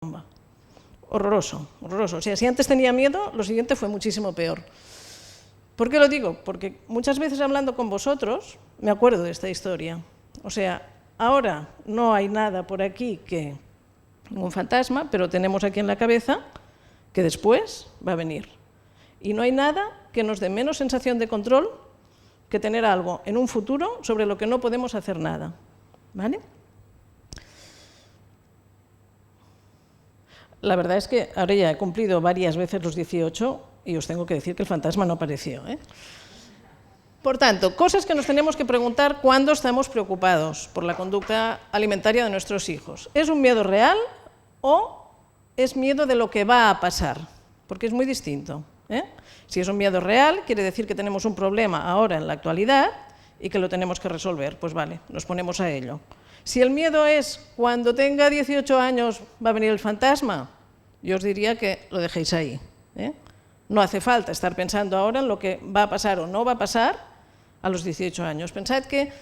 bomba. Horroroso, horroroso. O sea, si antes tenía miedo, lo siguiente fue muchísimo peor. ¿Por qué lo digo? Porque muchas veces hablando con vosotros, me acuerdo de esta historia. O sea, ahora no hay nada por aquí que un fantasma, pero tenemos aquí en la cabeza que después va a venir. Y no hay nada que nos dé menos sensación de control que tener algo en un futuro sobre lo que no podemos hacer nada. ¿Vale? La verdad es que ahora ya he cumplido varias veces los 18 y os tengo que decir que el fantasma no apareció, ¿eh? Por tanto, cosas que nos tenemos que preguntar cuando estamos preocupados por la conducta alimentaria de nuestros hijos. ¿Es un miedo real o es miedo de lo que va a pasar? Porque es muy distinto, ¿eh? Si es un miedo real, quiere decir que tenemos un problema ahora en la actualidad y que lo tenemos que resolver. Pues vale, nos ponemos a ello. Si el miedo es cuando tenga 18 años va a venir el fantasma, yo os diría que lo dejéis ahí, ¿eh? No hace falta estar pensando ahora en lo que va a pasar o no va a pasar a los 18 años. Pensad que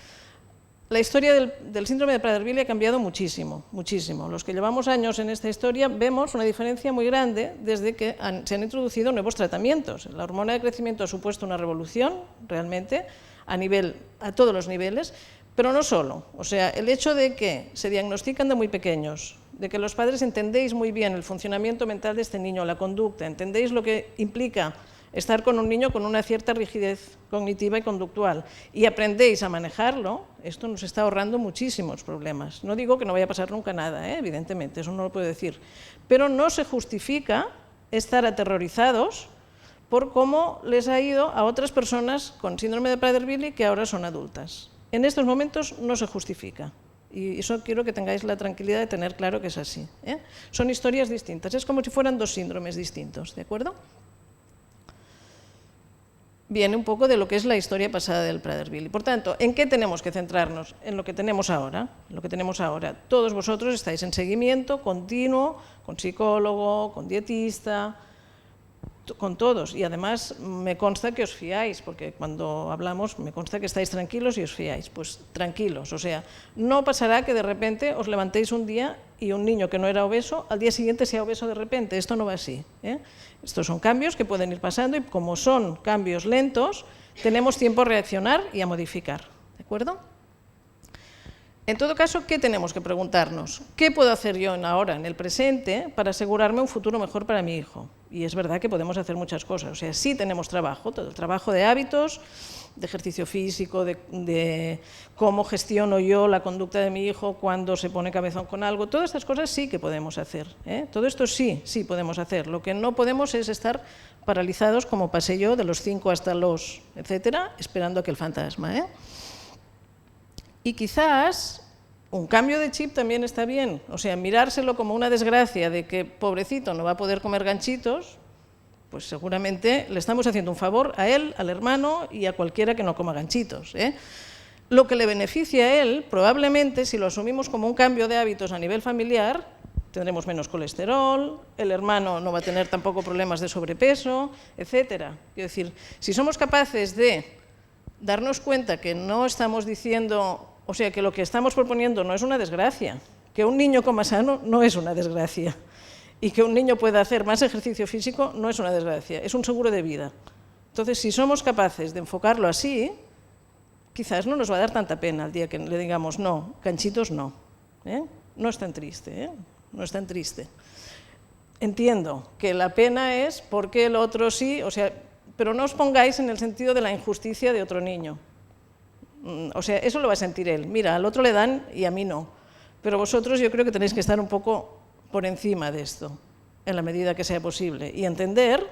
la historia del síndrome de Prader-Willi ha cambiado muchísimo, muchísimo. Los que llevamos años en esta historia vemos una diferencia muy grande desde que se han introducido nuevos tratamientos. La hormona de crecimiento ha supuesto una revolución, realmente, a todos los niveles, pero no solo. O sea, el hecho de que se diagnostican de muy pequeños, de que los padres entendéis muy bien el funcionamiento mental de este niño, la conducta, entendéis lo que implica estar con un niño con una cierta rigidez cognitiva y conductual y aprendéis a manejarlo, esto nos está ahorrando muchísimos problemas. No digo que no vaya a pasar nunca nada, evidentemente, eso no lo puedo decir, pero no se justifica estar aterrorizados por cómo les ha ido a otras personas con síndrome de Prader-Willi que ahora son adultas. En estos momentos no se justifica. Y eso quiero que tengáis la tranquilidad de tener claro que es así, ¿eh? Son historias distintas, es como si fueran dos síndromes distintos, ¿de acuerdo? Viene un poco de lo que es la historia pasada del Prader-Willi. Por tanto, ¿en qué tenemos que centrarnos? En lo que tenemos ahora. Lo que tenemos ahora. Todos vosotros estáis en seguimiento continuo, con psicólogo, con dietista, con todos. Y además me consta que os fiáis, porque cuando hablamos me consta que estáis tranquilos y os fiáis. Pues tranquilos, o sea, no pasará que de repente os levantéis un día y un niño que no era obeso, al día siguiente sea obeso de repente. Esto no va así, ¿eh? Estos son cambios que pueden ir pasando y como son cambios lentos, tenemos tiempo a reaccionar y a modificar, ¿de acuerdo? En todo caso, ¿qué tenemos que preguntarnos? ¿Qué puedo hacer yo ahora, en el presente, para asegurarme un futuro mejor para mi hijo? Y es verdad que podemos hacer muchas cosas. O sea, sí tenemos trabajo, todo el trabajo de hábitos, de ejercicio físico, de cómo gestiono yo la conducta de mi hijo cuando se pone cabezón con algo. Todas estas cosas sí que podemos hacer, ¿eh? Todo esto sí podemos hacer. Lo que no podemos es estar paralizados, como pasé yo, de los 5 hasta los, etcétera, esperando a que el fantasma, ¿eh? Y quizás un cambio de chip también está bien, o sea, mirárselo como una desgracia de que pobrecito no va a poder comer ganchitos, pues seguramente le estamos haciendo un favor a él, al hermano y a cualquiera que no coma ganchitos, ¿eh? Lo que le beneficia a él, probablemente, si lo asumimos como un cambio de hábitos a nivel familiar, tendremos menos colesterol, el hermano no va a tener tampoco problemas de sobrepeso, etcétera. Quiero decir, si somos capaces de darnos cuenta que no estamos diciendo, o sea, que lo que estamos proponiendo no es una desgracia, que un niño coma sano no es una desgracia, y que un niño pueda hacer más ejercicio físico no es una desgracia, es un seguro de vida. Entonces, si somos capaces de enfocarlo así, quizás no nos va a dar tanta pena el día que le digamos, no, ganchitos no, ¿eh? No es tan triste, ¿eh? No es tan triste. Entiendo que la pena es porque el otro sí, o sea, pero no os pongáis en el sentido de la injusticia de otro niño. O sea, eso lo va a sentir él. Mira, al otro le dan y a mí no. Pero vosotros yo creo que tenéis que estar un poco por encima de esto, en la medida que sea posible, y entender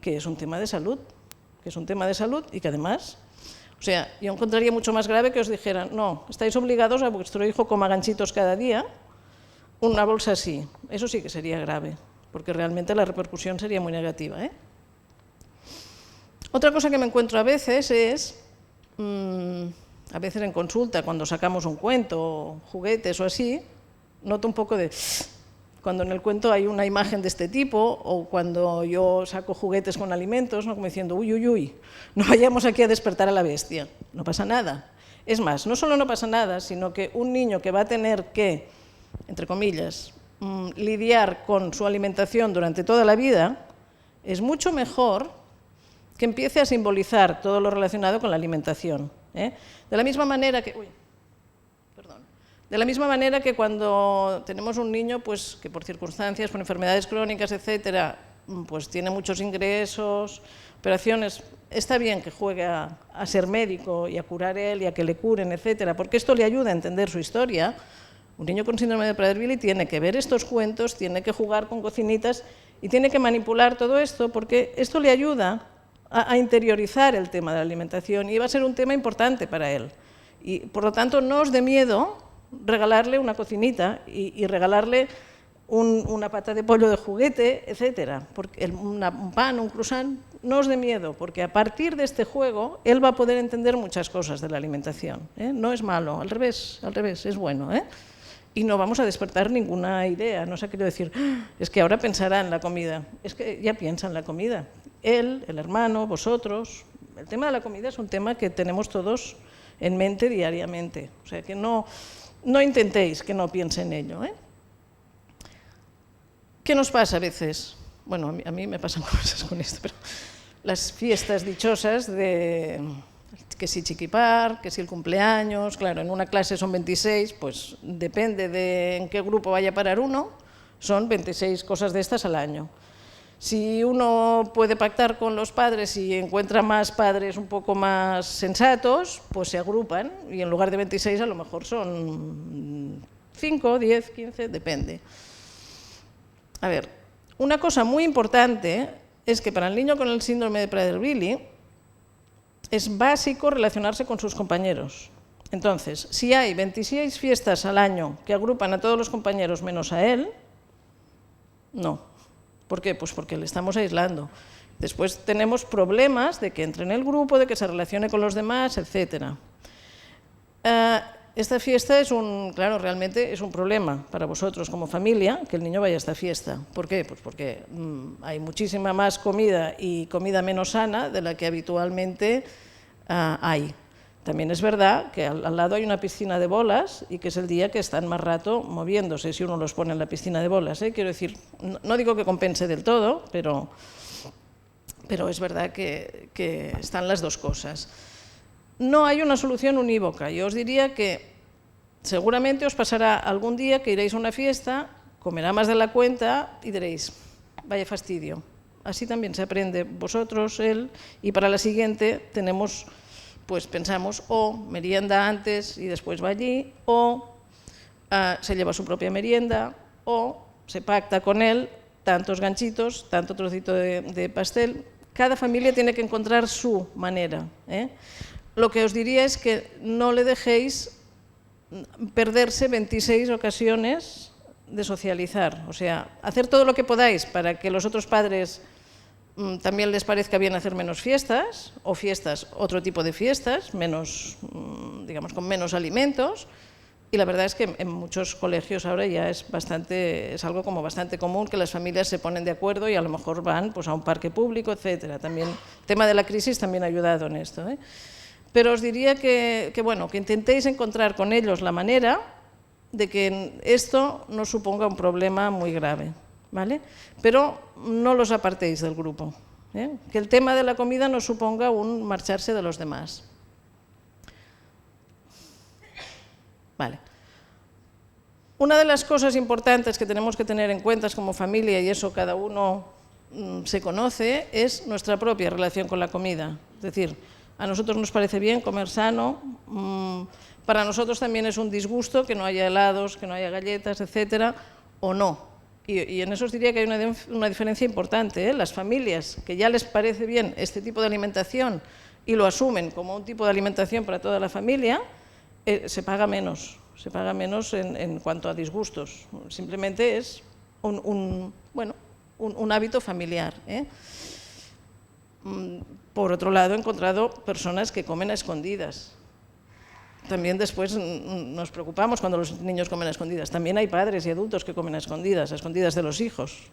que es un tema de salud, y que además, o sea, yo encontraría mucho más grave que os dijeran, no, estáis obligados a que vuestro hijo coma ganchitos cada día, una bolsa así. Eso sí que sería grave, porque realmente la repercusión sería muy negativa, ¿eh? Otra cosa que me encuentro a veces es, a veces en consulta, cuando sacamos un cuento, juguetes o así, noto un poco de, cuando en el cuento hay una imagen de este tipo, o cuando yo saco juguetes con alimentos, ¿no? Como diciendo, uy, uy, uy, no vayamos aquí a despertar a la bestia, no pasa nada. Es más, no solo no pasa nada, sino que un niño que va a tener que, entre comillas, lidiar con su alimentación durante toda la vida, es mucho mejor que empiece a simbolizar todo lo relacionado con la alimentación. De la misma manera que... De la misma manera que cuando tenemos un niño pues, que por circunstancias, por enfermedades crónicas, etcétera, pues tiene muchos ingresos, operaciones, está bien que juegue a ser médico y a curar él y a que le curen, etcétera, porque esto le ayuda a entender su historia. Un niño con síndrome de Prader-Willi tiene que ver estos cuentos, tiene que jugar con cocinitas y tiene que manipular todo esto porque esto le ayuda a interiorizar el tema de la alimentación y va a ser un tema importante para él. Y por lo tanto no os dé miedo regalarle una cocinita y regalarle una pata de pollo de juguete, etcétera, porque un pan, un croissant, no os dé miedo, porque a partir de este juego él va a poder entender muchas cosas de la alimentación. No es malo, al revés, es bueno. Y no vamos a despertar ninguna idea, no sé qué quiero decir, es que ahora pensará en la comida, es que ya piensa en la comida. Él, el hermano, vosotros, el tema de la comida es un tema que tenemos todos en mente diariamente, o sea que no intentéis que no piense en ello. ¿Qué nos pasa a veces? Bueno, a mí me pasan cosas con esto, pero las fiestas dichosas de que si chiquipar, que si el cumpleaños, claro, en una clase son 26, pues depende de en qué grupo vaya a parar uno, son 26 cosas de estas al año. Si uno puede pactar con los padres y encuentra más padres un poco más sensatos, pues se agrupan y en lugar de 26 a lo mejor son 5, 10, 15, depende. A ver, una cosa muy importante es que para el niño con el síndrome de Prader-Willi es básico relacionarse con sus compañeros. Entonces, si hay 26 fiestas al año que agrupan a todos los compañeros menos a él, no. ¿Por qué? Pues porque le estamos aislando. Después tenemos problemas de que entre en el grupo, de que se relacione con los demás, etc. Esta fiesta es claro, realmente es un problema para vosotros como familia que el niño vaya a esta fiesta. ¿Por qué? Pues porque hay muchísima más comida y comida menos sana de la que habitualmente hay. También es verdad que al lado hay una piscina de bolas y que es el día que están más rato moviéndose si uno los pone en la piscina de bolas. Quiero decir, no digo que compense del todo, pero es verdad que están las dos cosas. No hay una solución unívoca. Yo os diría que seguramente os pasará algún día que iréis a una fiesta, comerá más de la cuenta y diréis, vaya fastidio. Así también se aprende vosotros, él, y para la siguiente tenemos... pues pensamos o merienda antes y después va allí, o se lleva su propia merienda, o se pacta con él tantos ganchitos, tanto trocito de pastel. Cada familia tiene que encontrar su manera. Lo que os diría es que no le dejéis perderse 26 ocasiones de socializar. O sea, hacer todo lo que podáis para que los otros padres también les parezca bien hacer menos fiestas, o fiestas, otro tipo de fiestas, menos, digamos, con menos alimentos, y la verdad es que en muchos colegios ahora ya es algo como bastante común que las familias se ponen de acuerdo y a lo mejor van pues, a un parque público, etcétera. También el tema de la crisis también ha ayudado en esto. Pero os diría que intentéis encontrar con ellos la manera de que esto no suponga un problema muy grave. ¿Vale? Pero no los apartéis del grupo, que el tema de la comida no suponga un marcharse de los demás. Vale. Una de las cosas importantes que tenemos que tener en cuenta como familia, y eso cada uno se conoce, es nuestra propia relación con la comida. Es decir, a nosotros nos parece bien comer sano, para nosotros también es un disgusto que no haya helados, que no haya galletas, etcétera, o no. Y en eso os diría que hay una diferencia importante. Las familias que ya les parece bien este tipo de alimentación y lo asumen como un tipo de alimentación para toda la familia, se paga menos en cuanto a disgustos. Simplemente es un hábito familiar. Por otro lado, he encontrado personas que comen a escondidas. También después nos preocupamos cuando los niños comen a escondidas. También hay padres y adultos que comen a escondidas de los hijos.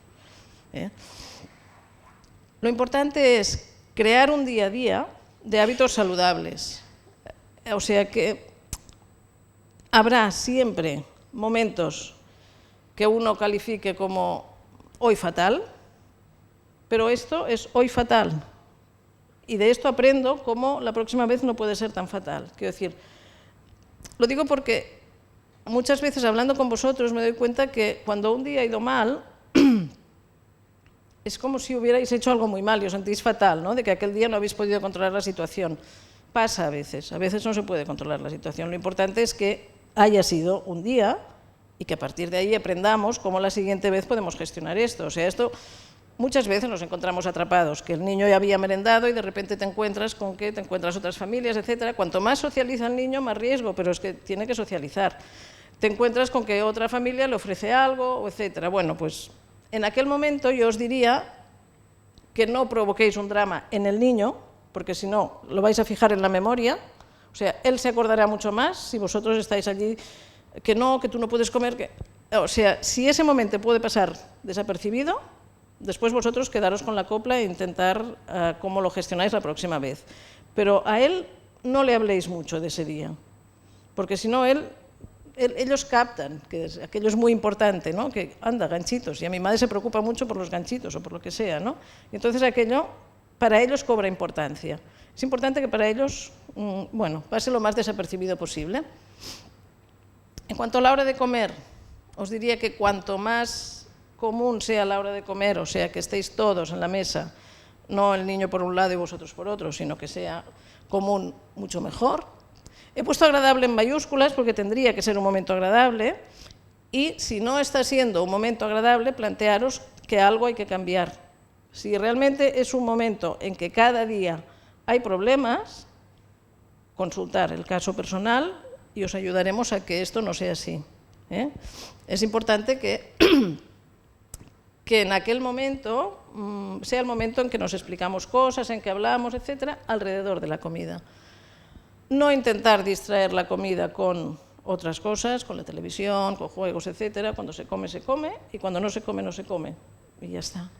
Lo importante es crear un día a día de hábitos saludables. O sea que habrá siempre momentos que uno califique como hoy fatal, pero esto es hoy fatal. Y de esto aprendo cómo la próxima vez no puede ser tan fatal. Quiero decir, lo digo porque muchas veces hablando con vosotros me doy cuenta que cuando un día ha ido mal, es como si hubierais hecho algo muy mal y os sentís fatal, ¿no? De que aquel día no habéis podido controlar la situación. Pasa a veces no se puede controlar la situación. Lo importante es que haya sido un día y que a partir de ahí aprendamos cómo la siguiente vez podemos gestionar esto. O sea, esto muchas veces nos encontramos atrapados, que el niño ya había merendado y de repente te encuentras con que te encuentras otras familias, etcétera. Cuanto más socializa el niño, más riesgo, pero es que tiene que socializar. Te encuentras con que otra familia le ofrece algo, etcétera. Bueno, pues en aquel momento yo os diría que no provoquéis un drama en el niño, porque si no, lo vais a fijar en la memoria. O sea, él se acordará mucho más si vosotros estáis allí, que no, que tú no puedes comer. Que... O sea, si ese momento puede pasar desapercibido, después vosotros quedaros con la copla e intentar cómo lo gestionáis la próxima vez. Pero a él no le habléis mucho de ese día, porque si no, ellos captan que aquello es muy importante, ¿no? Que anda, ganchitos, y a mi madre se preocupa mucho por los ganchitos o por lo que sea, ¿no? Y entonces aquello para ellos cobra importancia. Es importante que para ellos, bueno, pase lo más desapercibido posible. En cuanto a la hora de comer, os diría que cuanto más común sea la hora de comer, o sea, que estéis todos en la mesa, no el niño por un lado y vosotros por otro, sino que sea común, mucho mejor. He puesto agradable en mayúsculas porque tendría que ser un momento agradable, y si no está siendo un momento agradable, plantearos que algo hay que cambiar. Si realmente es un momento en que cada día hay problemas, consultar el caso personal y os ayudaremos a que esto no sea así. Es importante que en aquel momento sea el momento en que nos explicamos cosas, en que hablamos, etcétera, alrededor de la comida. No intentar distraer la comida con otras cosas, con la televisión, con juegos, etcétera. Cuando se come, y cuando no se come, no se come. Y ya está.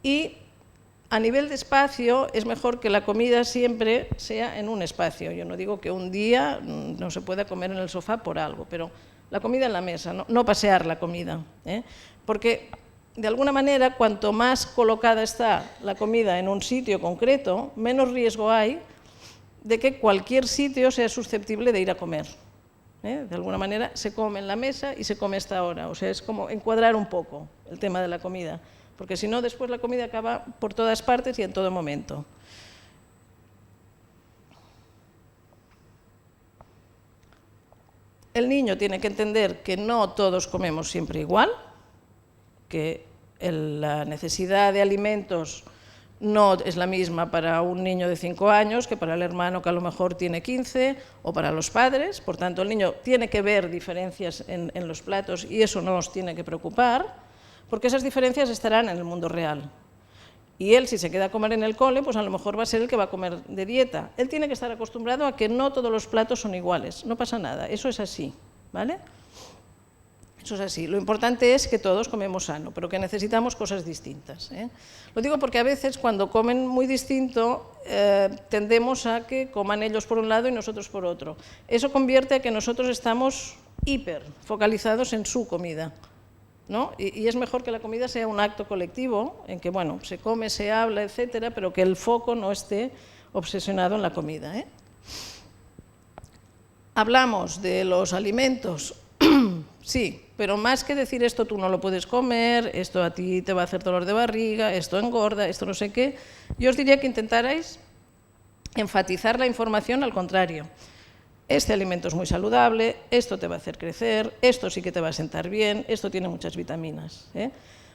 Y a nivel de espacio, es mejor que la comida siempre sea en un espacio. Yo no digo que un día no se pueda comer en el sofá por algo, pero la comida en la mesa, no pasear la comida. Porque, de alguna manera, cuanto más colocada está la comida en un sitio concreto, menos riesgo hay de que cualquier sitio sea susceptible de ir a comer. De alguna manera se come en la mesa y se come a esta hora. O sea, es como encuadrar un poco el tema de la comida, porque si no, después la comida acaba por todas partes y en todo momento. El niño tiene que entender que no todos comemos siempre igual, que la necesidad de alimentos no es la misma para un niño de 5 años que para el hermano que a lo mejor tiene 15, o para los padres. Por tanto, el niño tiene que ver diferencias en los platos y eso no nos tiene que preocupar, porque esas diferencias estarán en el mundo real. Y él, si se queda a comer en el cole, pues a lo mejor va a ser el que va a comer de dieta. Él tiene que estar acostumbrado a que no todos los platos son iguales, no pasa nada, eso es así, ¿vale? Eso es así. Lo importante es que todos comemos sano, pero que necesitamos cosas distintas. Lo digo porque a veces cuando comen muy distinto tendemos a que coman ellos por un lado y nosotros por otro. Eso convierte a que nosotros estamos hiper focalizados en su comida, ¿no? Y es mejor que la comida sea un acto colectivo en que, bueno, se come, se habla, etcétera, pero que el foco no esté obsesionado en la comida. Hablamos de los alimentos. Sí, pero más que decir esto tú no lo puedes comer, esto a ti te va a hacer dolor de barriga, esto engorda, esto no sé qué, yo os diría que intentarais enfatizar la información al contrario. Este alimento es muy saludable, esto te va a hacer crecer, esto sí que te va a sentar bien, esto tiene muchas vitaminas.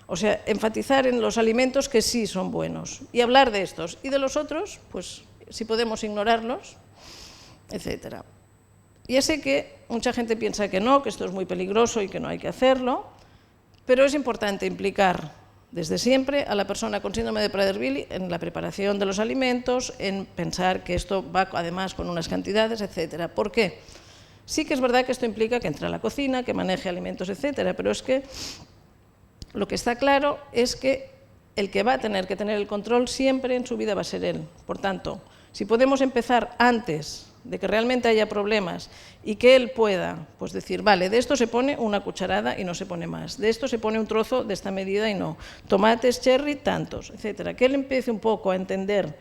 O sea, enfatizar en los alimentos que sí son buenos y hablar de estos. Y de los otros, pues si podemos ignorarlos, etcétera. Ya sé que mucha gente piensa que no, que esto es muy peligroso y que no hay que hacerlo, pero es importante implicar desde siempre a la persona con síndrome de Prader-Willi en la preparación de los alimentos, en pensar que esto va además con unas cantidades, etcétera. ¿Por qué? Sí que es verdad que esto implica que entre a la cocina, que maneje alimentos, etcétera, pero es que lo que está claro es que el que va a tener que tener el control siempre en su vida va a ser él. Por tanto, si podemos empezar antes de que realmente haya problemas y que él pueda pues decir, vale, de esto se pone una cucharada y no se pone más, de esto se pone un trozo de esta medida y no, tomates cherry tantos, etcétera. Que él empiece un poco a entender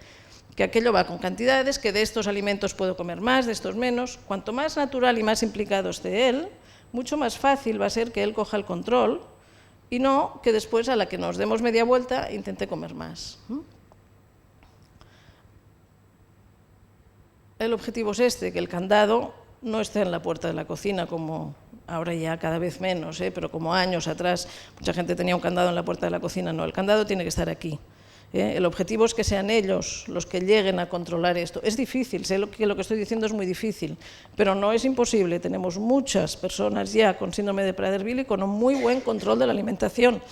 que aquello va con cantidades, que de estos alimentos puedo comer más, de estos menos. Cuanto más natural y más implicado esté él, mucho más fácil va a ser que él coja el control y no que después, a la que nos demos media vuelta, intente comer más. El objetivo es este, que el candado no esté en la puerta de la cocina, como ahora ya cada vez menos, pero como años atrás mucha gente tenía un candado en la puerta de la cocina. No, el candado tiene que estar aquí. El objetivo es que sean ellos los que lleguen a controlar esto. Es difícil, sé que lo que estoy diciendo es muy difícil, pero no es imposible. Tenemos muchas personas ya con síndrome de Prader-Willi con un muy buen control de la alimentación.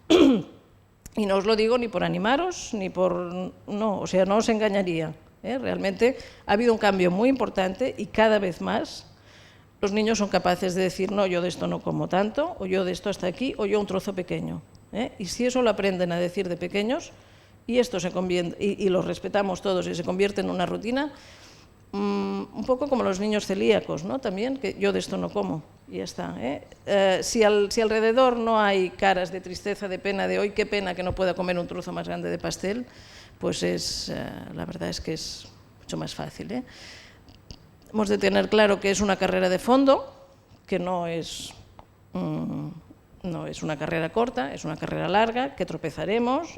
Y no os lo digo ni por animaros, ni por... No, o sea, no os engañaría. Realmente ha habido un cambio muy importante y cada vez más los niños son capaces de decir, no, yo de esto no como tanto, o yo de esto hasta aquí, o yo un trozo pequeño. Y si eso lo aprenden a decir de pequeños, y esto se convierte, y lo respetamos todos y se convierte en una rutina, un poco como los niños celíacos, ¿no? También, que yo de esto no como, y ya está. Si alrededor no hay caras de tristeza, de pena, de hoy qué pena que no pueda comer un trozo más grande de pastel, pues la verdad es que es mucho más fácil. Hemos de tener claro que es una carrera de fondo, que no es una carrera corta, es una carrera larga, que tropezaremos,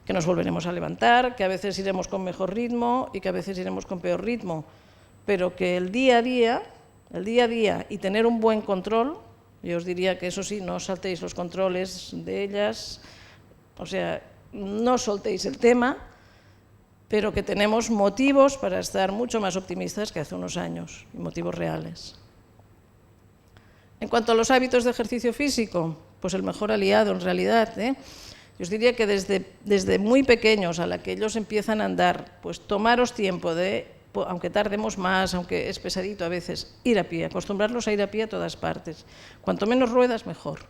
que nos volveremos a levantar, que a veces iremos con mejor ritmo y que a veces iremos con peor ritmo, pero que el día a día y tener un buen control, yo os diría que eso sí, no saltéis los controles de ellas, o sea, no soltéis el tema, pero que tenemos motivos para estar mucho más optimistas que hace unos años, y motivos reales. En cuanto a los hábitos de ejercicio físico, pues el mejor aliado en realidad, yo os diría que desde muy pequeños, a la que ellos empiezan a andar, pues tomaros tiempo de, aunque tardemos más, aunque es pesadito a veces, ir a pie, acostumbrarlos a ir a pie a todas partes. Cuanto menos ruedas, mejor.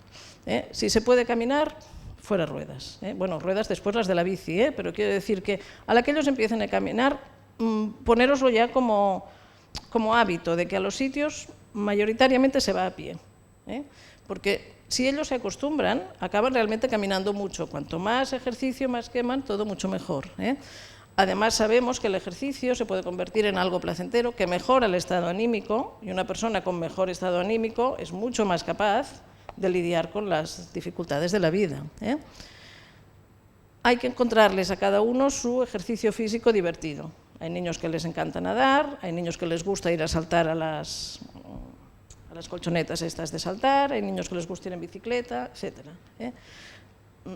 Si se puede caminar, fuera ruedas. Bueno, ruedas después las de la bici, pero quiero decir que a la que ellos empiecen a caminar, ponéroslo ya como hábito, de que a los sitios mayoritariamente se va a pie. Porque si ellos se acostumbran, acaban realmente caminando mucho. Cuanto más ejercicio, más queman, todo mucho mejor. Además, sabemos que el ejercicio se puede convertir en algo placentero, que mejora el estado anímico, y una persona con mejor estado anímico es mucho más capaz de lidiar con las dificultades de la vida. Hay que encontrarles a cada uno su ejercicio físico divertido. Hay niños que les encanta nadar, hay niños que les gusta ir a saltar a las colchonetas estas de saltar, hay niños que les gusta ir en bicicleta, etc.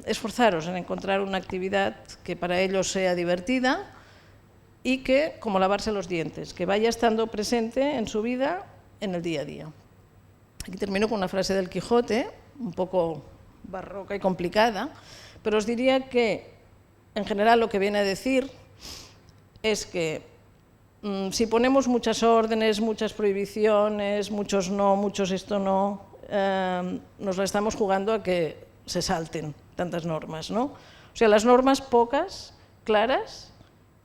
Esforzaros en encontrar una actividad que para ellos sea divertida y que, como lavarse los dientes, que vaya estando presente en su vida en el día a día. Aquí termino con una frase del Quijote, un poco barroca y complicada, pero os diría que, en general, lo que viene a decir es que si ponemos muchas órdenes, muchas prohibiciones, muchos no, muchos esto no, nos la estamos jugando a que se salten tantas normas, ¿no? O sea, las normas pocas, claras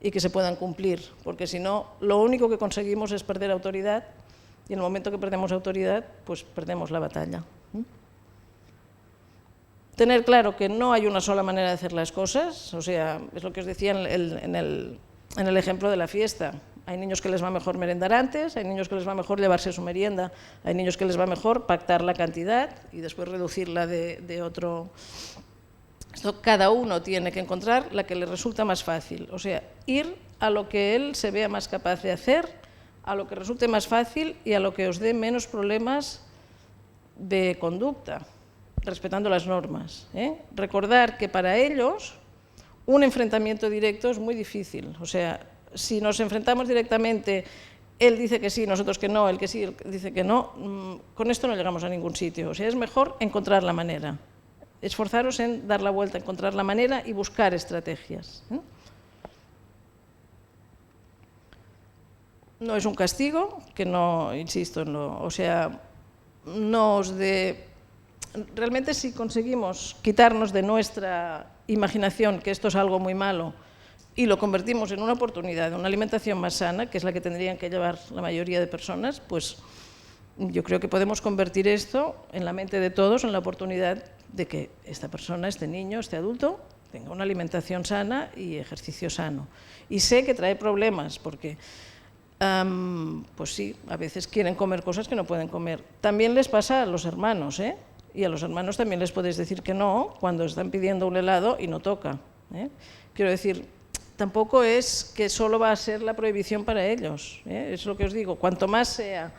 y que se puedan cumplir, porque si no, lo único que conseguimos es perder autoridad y en el momento que perdemos autoridad, pues perdemos la batalla. Tener claro que no hay una sola manera de hacer las cosas, o sea, es lo que os decía en el ejemplo de la fiesta. Hay niños que les va mejor merendar antes, hay niños que les va mejor llevarse su merienda, hay niños que les va mejor pactar la cantidad y después reducirla de otro. Esto cada uno tiene que encontrar la que le resulta más fácil, o sea, ir a lo que él se vea más capaz de hacer, a lo que resulte más fácil y a lo que os dé menos problemas de conducta, respetando las normas. Recordar que para ellos un enfrentamiento directo es muy difícil, o sea, si nos enfrentamos directamente, él dice que sí, nosotros que no, él que sí, él dice que no, con esto no llegamos a ningún sitio. O sea, es mejor encontrar la manera. Esforzaros en dar la vuelta, encontrar la manera y buscar estrategias. No es un castigo, que no, insisto, o sea, no os de... Realmente si conseguimos quitarnos de nuestra imaginación que esto es algo muy malo, y lo convertimos en una oportunidad, de una alimentación más sana, que es la que tendrían que llevar la mayoría de personas, pues yo creo que podemos convertir esto en la mente de todos en la oportunidad de que esta persona, este niño, este adulto, tenga una alimentación sana y ejercicio sano. Y sé que trae problemas, porque pues sí, a veces quieren comer cosas que no pueden comer. También les pasa a los hermanos, ¿eh? Y a los hermanos también les podéis decir que no cuando están pidiendo un helado y no toca, ¿eh? Quiero decir, tampoco es que solo va a ser la prohibición para ellos, ¿eh? Es lo que os digo, cuanto más sea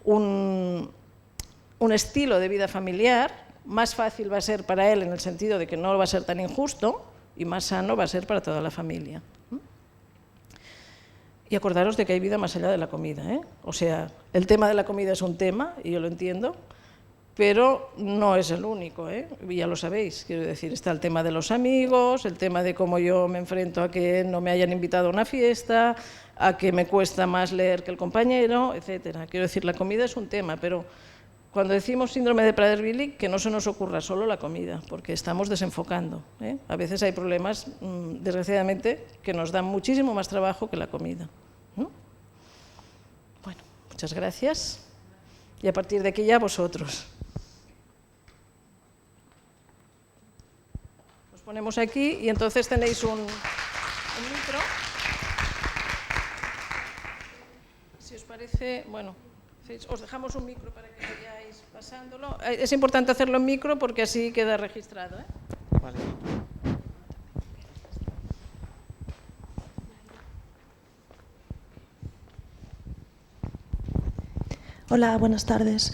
un estilo de vida familiar, más fácil va a ser para él en el sentido de que no va a ser tan injusto y más sano va a ser para toda la familia. Y acordaros de que hay vida más allá de la comida, ¿eh? O sea, el tema de la comida es un tema, y yo lo entiendo, pero no es el único, ¿eh? Ya lo sabéis, quiero decir, está el tema de los amigos, el tema de cómo yo me enfrento a que no me hayan invitado a una fiesta, a que me cuesta más leer que el compañero, etcétera. Quiero decir, la comida es un tema, pero cuando decimos síndrome de Prader-Willi, que no se nos ocurra solo la comida, porque estamos desenfocando, ¿eh? A veces hay problemas, desgraciadamente, que nos dan muchísimo más trabajo que la comida. Bueno, muchas gracias. Y a partir de aquí ya vosotros. Os ponemos aquí y entonces tenéis un micro. Si os parece, bueno, os dejamos un micro para que vayáis pasándolo. Es importante hacerlo en micro porque así queda registrado, ¿eh? Vale. Hola, buenas tardes.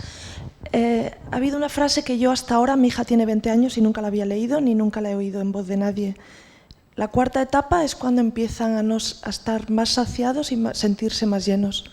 Ha habido una frase que yo hasta ahora, mi hija tiene 20 años y nunca la había leído ni nunca la he oído en voz de nadie. La cuarta etapa es cuando empiezan a estar más saciados y sentirse más llenos.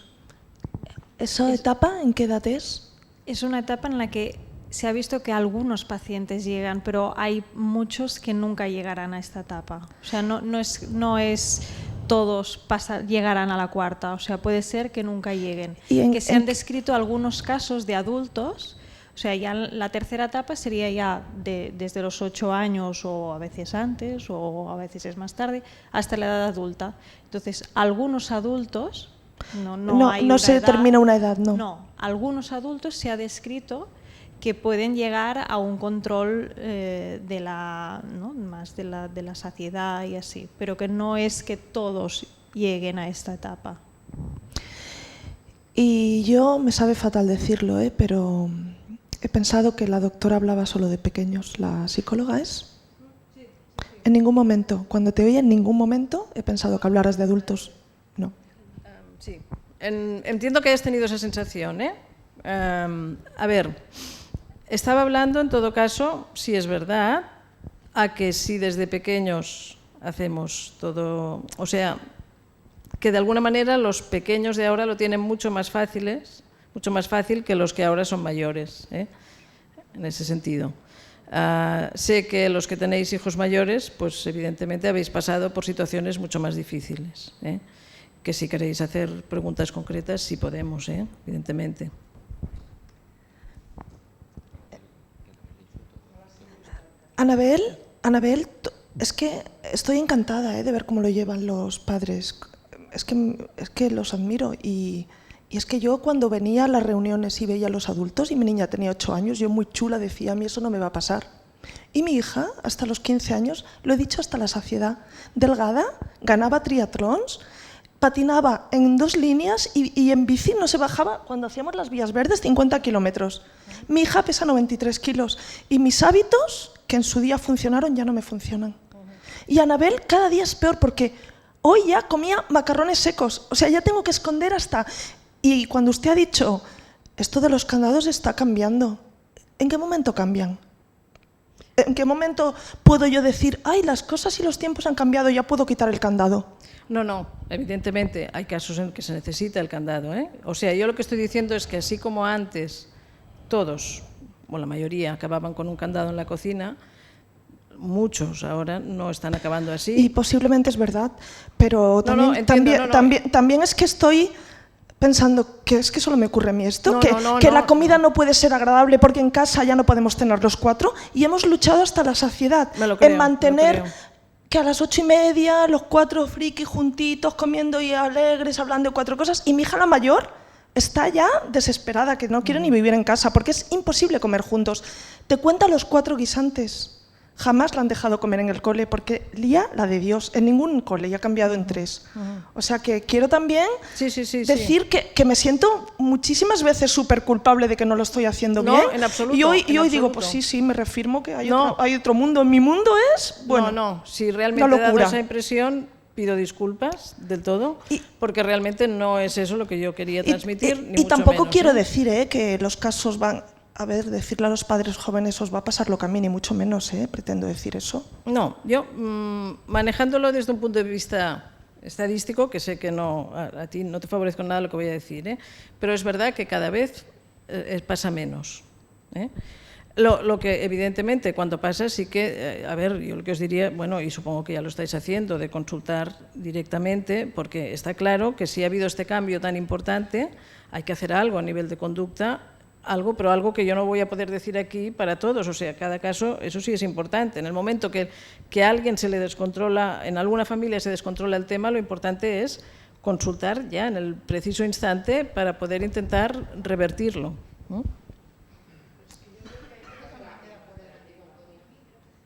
¿Esa etapa en qué edad es? Es una etapa en la que se ha visto que algunos pacientes llegan, pero hay muchos que nunca llegarán a esta etapa. O sea, no es todos llegarán a la cuarta, o sea, puede ser que nunca lleguen. Que se han descrito algunos casos de adultos, o sea, ya la tercera etapa sería ya desde los 8 años o a veces antes o a veces es más tarde, hasta la edad adulta. Entonces, algunos adultos, no se determina una edad, no. No, algunos adultos se ha descrito que pueden llegar a un control más de la saciedad y así, pero que no es que todos lleguen a esta etapa. Y yo, me sabe fatal decirlo, pero he pensado que la doctora hablaba solo de pequeños. ¿La psicóloga es? Sí. En ningún momento, cuando te oía, en ningún momento he pensado que hablaras de adultos. No. Sí, entiendo que hayas tenido esa sensación, ¿eh? A ver, estaba hablando, en todo caso, si es verdad, a que si desde pequeños hacemos todo, o sea, que de alguna manera los pequeños de ahora lo tienen mucho más fácil que los que ahora son mayores, ¿eh? En ese sentido. Sé que los que tenéis hijos mayores, pues evidentemente habéis pasado por situaciones mucho más difíciles, ¿eh? Que si queréis hacer preguntas concretas, sí podemos, evidentemente. Anabel, es que estoy encantada de ver cómo lo llevan los padres. Es que los admiro y es que yo cuando venía a las reuniones y veía a los adultos y mi niña tenía 8 años, yo muy chula decía, a mí eso no me va a pasar. Y mi hija, hasta los 15 años, lo he dicho hasta la saciedad, delgada, ganaba triatlons, patinaba en 2 líneas y en bici no se bajaba cuando hacíamos las vías verdes 50 kilómetros. Mi hija pesa 93 kilos y mis hábitos, que en su día funcionaron, ya no me funcionan. Y Anabel cada día es peor porque hoy ya comía macarrones secos, o sea, ya tengo que esconder hasta... Y cuando usted ha dicho, esto de los candados está cambiando, ¿en qué momento cambian? ¿En qué momento puedo yo decir, ay, las cosas y los tiempos han cambiado, ya puedo quitar el candado? No, evidentemente hay casos en que se necesita el candado, ¿eh? O sea, yo lo que estoy diciendo es que así como antes todos, o la mayoría, acababan con un candado en la cocina, muchos ahora no están acabando así. Y posiblemente es verdad, pero también es que estoy pensando que es que solo me ocurre a mí esto, que la comida no puede ser agradable porque en casa ya no podemos tener los 4 y hemos luchado hasta la saciedad en mantener que a las 8:30 los 4 frikis juntitos, comiendo y alegres, hablando de 4 cosas, y mi hija la mayor está ya desesperada, que no quiere ni vivir en casa, porque es imposible comer juntos. Te cuenta los 4 guisantes. Jamás la han dejado comer en el cole, porque lía la de Dios, en ningún cole, y ha cambiado en 3. O sea que quiero también decir que me siento muchísimas veces súper culpable de que no lo estoy haciendo bien. En absoluto. Y hoy digo, pues sí, me reafirmo que hay otro mundo. Mi mundo es, bueno, si realmente he dado esa impresión, pido disculpas del todo, porque realmente no es eso lo que yo quería transmitir, ni mucho tampoco menos, quiero decir que los casos van... A ver, decirle a los padres jóvenes os va a pasar lo que a mí, ni mucho menos, pretendo decir eso. No, yo manejándolo desde un punto de vista estadístico, que sé que no, a ti no te favorezco nada lo que voy a decir, pero es verdad que cada vez pasa menos. Lo que evidentemente cuando pasa sí que, a ver, yo lo que os diría, bueno, y supongo que ya lo estáis haciendo, de consultar directamente, porque está claro que si ha habido este cambio tan importante, hay que hacer algo a nivel de conducta, pero algo que yo no voy a poder decir aquí para todos, o sea, cada caso, eso sí es importante. En el momento que a alguien se le descontrola, en alguna familia se descontrola el tema, lo importante es consultar ya en el preciso instante para poder intentar revertirlo, ¿no?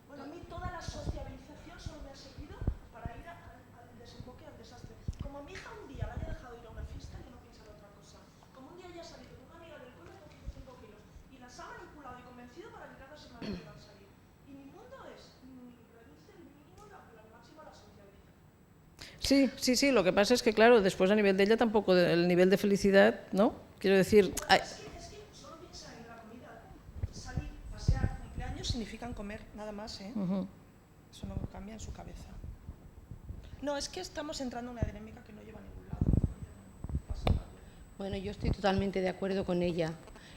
Bueno, a mí toda la sociabilización solo me ha servido para ir al desemboque, al desastre. Como a mi hija un día la haya dejado ir a una fiesta, yo no pienso en otra cosa. Como un día haya salido con una amiga del cole con 5 kilos y las ha manipulado y convencido para que cada semana puedan salir. Y mi mundo es reduce el mínimo la máxima la socialización. Sí, lo que pasa es que, claro, después a nivel de ella tampoco el nivel de felicidad, ¿no? Quiero decir... Es que solo piensa en la comida. Salir, pasear, cumpleaños significan comer, nada más, Eso no cambia en su cabeza. No, es que estamos entrando en una dinámica que no lleva a ningún lado. Bueno, yo estoy totalmente de acuerdo con ella.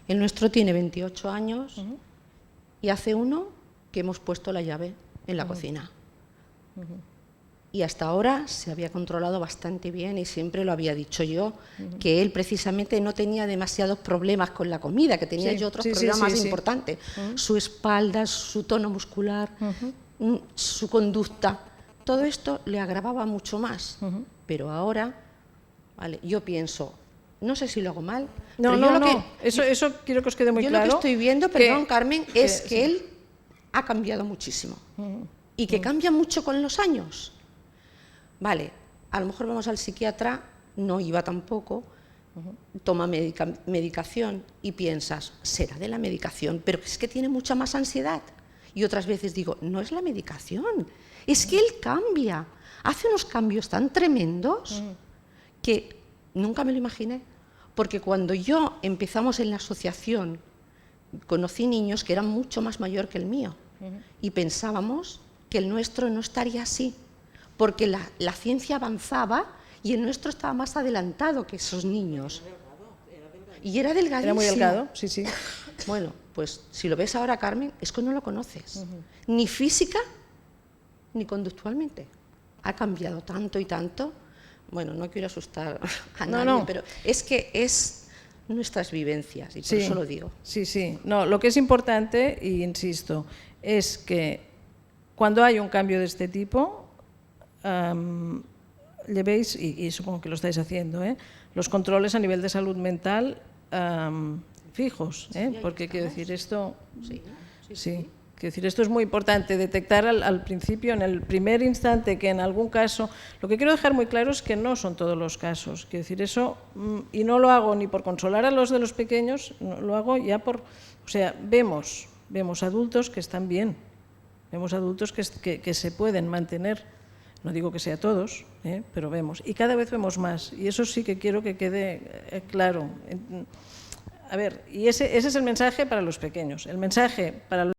El nuestro tiene 28 años y hace uno que hemos puesto la llave en la cocina. Y hasta ahora se había controlado bastante bien y siempre lo había dicho yo, que él precisamente no tenía demasiados problemas con la comida, que tenía yo otros problemas más importantes. Su espalda, su tono muscular, su conducta, todo esto le agravaba mucho más. Pero ahora, vale, yo pienso, no sé si lo hago mal, eso quiero que os quede muy claro. Yo lo que estoy viendo, perdón Carmen, es que él ha cambiado muchísimo y que cambia mucho con los años. Vale, a lo mejor vamos al psiquiatra, no iba tampoco, toma medicación y piensas, será de la medicación, pero es que tiene mucha más ansiedad. Y otras veces digo, no es la medicación, es que él cambia, hace unos cambios tan tremendos que nunca me lo imaginé. Porque cuando yo empezamos en la asociación, conocí niños que eran mucho más mayor que el mío y pensábamos que el nuestro no estaría así. Porque la ciencia avanzaba y el nuestro estaba más adelantado que esos niños. Y era delgadísimo. Era muy delgado, sí. Bueno, pues si lo ves ahora, Carmen, es que no lo conoces. Ni física, ni conductualmente. Ha cambiado tanto y tanto. Bueno, no quiero asustar a nadie, pero es que es nuestras vivencias y por eso lo digo. Sí. No, lo que es importante, y insisto, es que cuando hay un cambio de este tipo... llevéis, y supongo que lo estáis haciendo, los controles a nivel de salud mental fijos, porque quiero decir esto, quiero decir, esto es muy importante, detectar al principio, en el primer instante, que en algún caso, lo que quiero dejar muy claro es que no son todos los casos, quiero decir, eso, y no lo hago ni por consolar a los de los pequeños, no, lo hago ya por, o sea, vemos adultos que están bien, vemos adultos que se pueden mantener. No digo que sea todos, pero vemos. Y cada vez vemos más. Y eso sí que quiero que quede claro. A ver, y ese es el mensaje para los pequeños. El mensaje para los